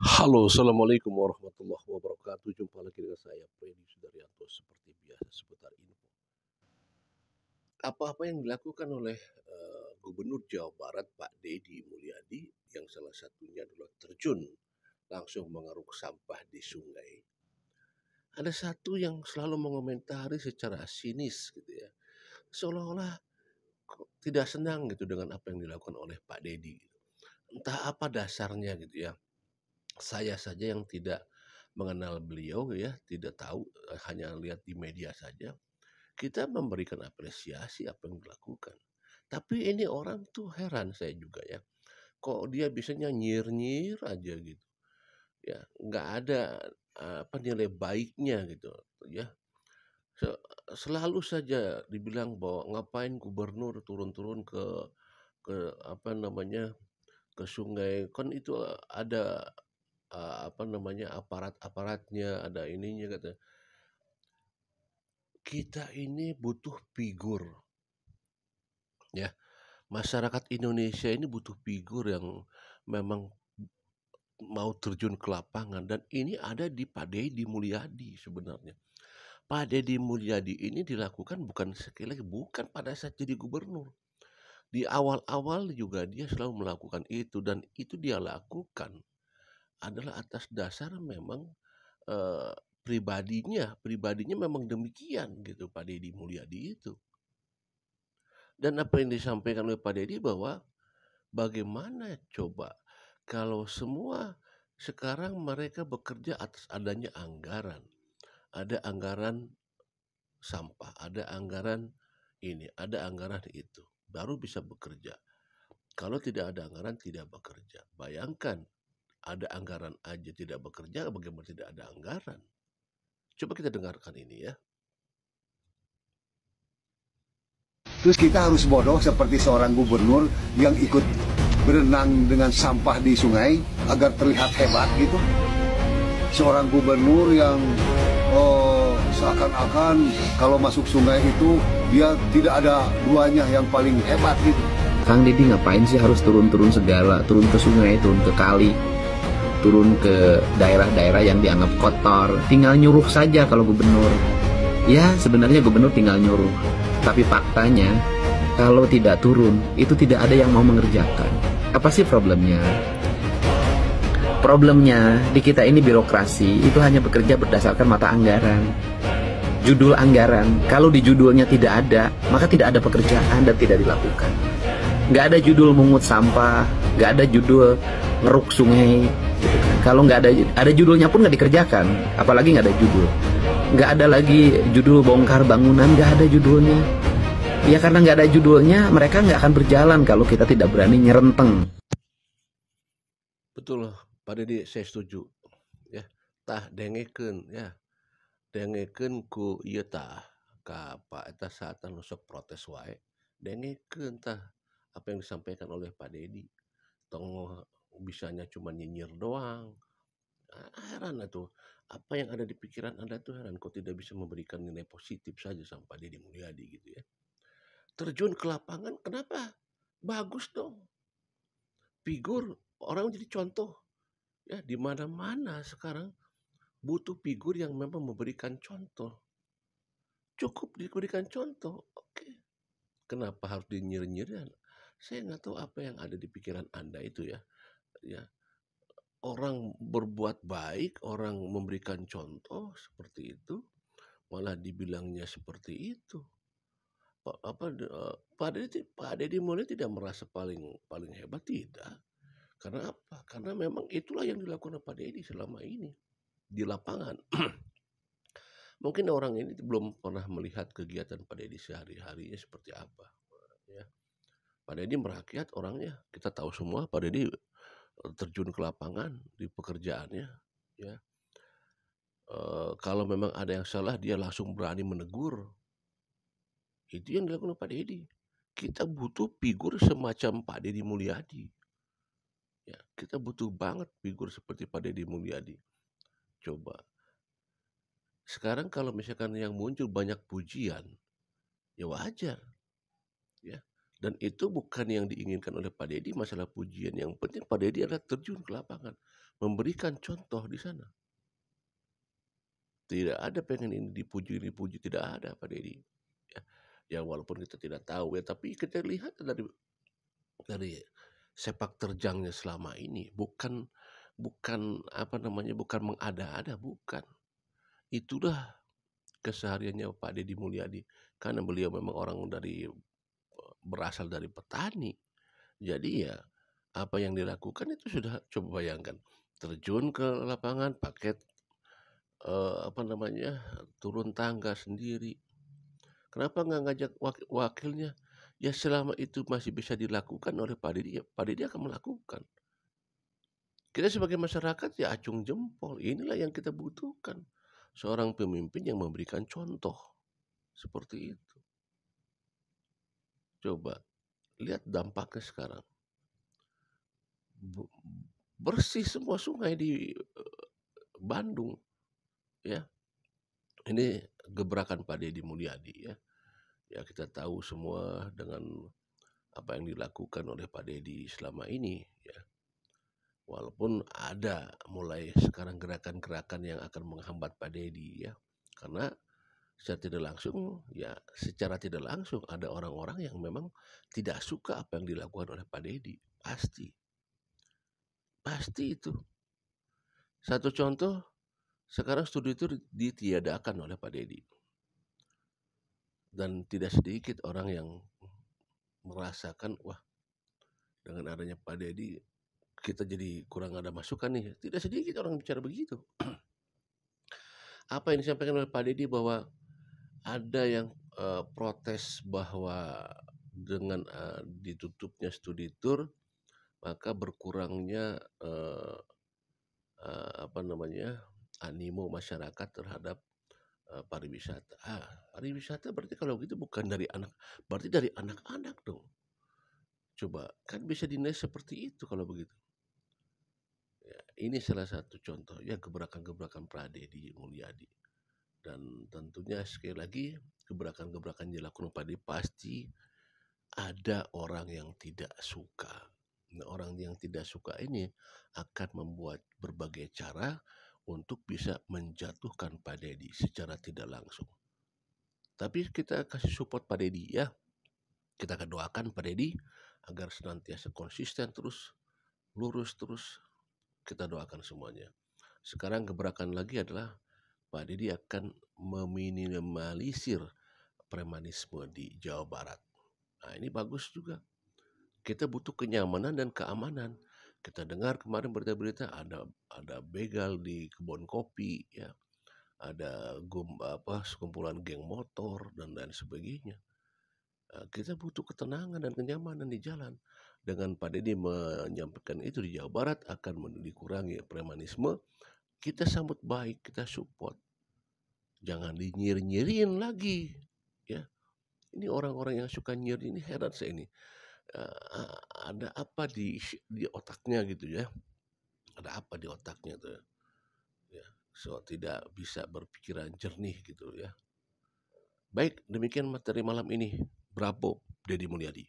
Halo, assalamualaikum warahmatullahi wabarakatuh. Jumpa lagi dengan saya, Freddy Sudaryanto, seperti biasa seputar info. Apa-apa yang dilakukan oleh Gubernur Jawa Barat Pak Deddy Mulyadi, yang salah satunya adalah terjun langsung mengeruk sampah di sungai. Ada satu yang selalu mengomentari secara sinis gitu ya, seolah-olah tidak senang gitu dengan apa yang dilakukan oleh Pak Deddy. Entah apa dasarnya gitu ya. Saya saja yang tidak mengenal beliau ya, tidak tahu, hanya lihat di media saja. Kita memberikan apresiasi apa yang dilakukan. Tapi ini orang tuh heran saya juga ya. Kok dia bisanya nyir-nyir aja gitu. Ya, nggak ada apa nilai baiknya gitu ya. Selalu saja dibilang bahwa ngapain gubernur turun-turun ke apa namanya, ke sungai, kan itu ada apa namanya, aparat-aparatnya, ada ininya kata. Kita ini butuh figur ya. Masyarakat Indonesia ini butuh figur yang memang mau terjun ke lapangan, dan ini ada di Pak Deddy Mulyadi sebenarnya. Pak Deddy Mulyadi ini dilakukan bukan sekali lagi, bukan pada saat jadi gubernur. Di awal-awal juga dia selalu melakukan itu, dan itu dia lakukan adalah atas dasar memang eh, pribadinya memang demikian gitu Pak Deddy Mulyadi itu. Dan apa yang disampaikan oleh Pak Deddy bahwa bagaimana coba kalau semua sekarang mereka bekerja atas adanya anggaran. Ada anggaran sampah, ada anggaran ini, ada anggaran itu. Baru bisa bekerja. Kalau tidak ada anggaran, tidak bekerja. Bayangkan, ada anggaran aja tidak bekerja, bagaimana tidak ada anggaran? Coba kita dengarkan ini ya. Terus kita harus bodoh seperti seorang gubernur yang ikut berenang dengan sampah di sungai agar terlihat hebat gitu. Seorang gubernur yang seakan-akan kalau masuk sungai itu dia tidak ada duanya yang paling hebat gitu. Kang Deddy ngapain sih harus turun-turun segala, turun ke sungai, turun ke kali, turun ke daerah-daerah yang dianggap kotor. Tinggal nyuruh saja kalau gubernur. Ya, sebenarnya gubernur tinggal nyuruh. Tapi faktanya, kalau tidak turun, itu tidak ada yang mau mengerjakan. Apa sih problemnya? Problemnya, di kita ini birokrasi, itu hanya bekerja berdasarkan mata anggaran. Judul anggaran, kalau di judulnya tidak ada, maka tidak ada pekerjaan dan tidak dilakukan. Nggak ada judul mungut sampah, nggak ada judul ngeruk sungai, gitu kan. Kalau nggak ada judulnya pun nggak dikerjakan, apalagi nggak ada judul. Nggak ada lagi judul bongkar bangunan, nggak ada judulnya. Ya karena nggak ada judulnya, mereka nggak akan berjalan kalau kita tidak berani nyerenteng. Betul, Pak Deddy, saya setuju. Ya, tah dengekeun ya. Dengekeun ku ieu tah ka Pak eta saat anu sok protes wae. Dengekeun tah apa yang disampaikan oleh Pak Deddy. Tong bisanya cuma nyinyir doang. Heran atuh, apa yang ada di pikiran Anda tuh heran kok tidak bisa memberikan nilai positif saja sama Pak Deddy Mulyadi gitu ya. Terjun ke lapangan kenapa? Bagus dong. Figur orang jadi contoh ya, di mana-mana sekarang butuh figur yang memang memberikan contoh. Cukup diberikan contoh. Oke. Kenapa harus dinyir-nyir? Saya nggak tahu apa yang ada di pikiran Anda itu ya. Ya, orang berbuat baik, orang memberikan contoh seperti itu, malah dibilangnya seperti itu. Pak Deddy Mulyadi tidak merasa paling paling hebat, tidak. Karena apa? Karena memang itulah yang dilakukan Pak Deddy selama ini di lapangan. Mungkin orang ini belum pernah melihat kegiatan Pak Deddy sehari-harinya seperti apa. Ya. Pak Deddy merakyat orangnya. Kita tahu semua Pak Deddy terjun ke lapangan di pekerjaannya. Ya. Kalau memang ada yang salah, dia langsung berani menegur. Itu yang dilakukan Pak Deddy. Kita butuh figur semacam Pak Deddy Mulyadi. Ya, kita butuh banget figur seperti Pak Deddy Mulyadi. Coba. Sekarang kalau misalkan yang muncul banyak pujian, ya wajar. Ya. Dan itu bukan yang diinginkan oleh Pak Deddy, masalah pujian. Yang penting Pak Deddy adalah terjun ke lapangan. memberikan contoh di sana. Tidak ada pengen ini dipuji, tidak ada Pak Deddy. Ya walaupun kita tidak tahu ya, tapi kita lihat dari sepak terjangnya selama ini, bukan mengada-ada, bukan. Itulah kesehariannya Pak Deddy Mulyadi, karena beliau memang berasal dari petani. Jadi ya apa yang dilakukan itu sudah, coba bayangkan, terjun ke lapangan pakai turun tangga sendiri. Kenapa nggak ngajak wakilnya? Ya selama itu masih bisa dilakukan oleh Pak Deddy, Pak Deddy akan melakukan. Kita sebagai masyarakat ya acung jempol. Inilah yang kita butuhkan, seorang pemimpin yang memberikan contoh seperti itu. Coba lihat dampaknya sekarang. Bersih semua sungai di Bandung, ya. Ini gebrakan Pak Deddy Mulyadi, ya. Ya kita tahu semua dengan apa yang dilakukan oleh Pak Deddy selama ini, ya. Walaupun ada mulai sekarang gerakan-gerakan yang akan menghambat Pak Deddy, ya. Karena secara tidak langsung ada orang-orang yang memang tidak suka apa yang dilakukan oleh Pak Deddy. Pasti itu. Satu contoh, sekarang studi itu ditiadakan oleh Pak Deddy. Dan tidak sedikit orang yang merasakan, wah, dengan adanya Pak Deddy kita jadi kurang ada masukan nih. Tidak sedikit orang bicara begitu. Apa yang disampaikan oleh Pak Deddy bahwa ada yang protes bahwa dengan ditutupnya studi tour maka berkurangnya animo masyarakat terhadap pariwisata. Pariwisata berarti kalau gitu bukan dari berarti dari anak-anak dong. Coba, kan bisa dinilai seperti itu kalau begitu. Ya, ini salah satu contoh ya gebrakan-gebrakan Pak Deddy Mulyadi. Dan tentunya sekali lagi gebrakan-gebrakan yang dilakukan Pak Deddy pasti ada orang yang tidak suka. Nah, orang yang tidak suka ini akan membuat berbagai cara untuk bisa menjatuhkan Pak Deddy secara tidak langsung. Tapi kita kasih support Pak Deddy, ya. Kita akan doakan Pak Deddy agar senantiasa konsisten terus, lurus terus. Kita doakan semuanya. Sekarang gebrakan lagi adalah Pak Deddy akan meminimalisir premanisme di Jawa Barat. Nah, ini bagus juga. Kita butuh kenyamanan dan keamanan. Kita dengar kemarin berita-berita ada begal di kebun kopi, ya. Ada sekumpulan geng motor dan lain sebagainya. Kita butuh ketenangan dan kenyamanan di jalan. Dengan Pak Deddy menyampaikan itu di Jawa Barat akan dikurangi premanisme, kita sambut baik, kita support. Jangan dinyir-nyirin lagi, ya. Ini orang-orang yang suka nyir ini heran saya ini. Ada apa di otaknya gitu, ya. Ada apa di otaknya tuh, ya. So tidak bisa berpikiran jernih gitu, ya. Baik, demikian materi malam ini. Bravo, Deddy Mulyadi.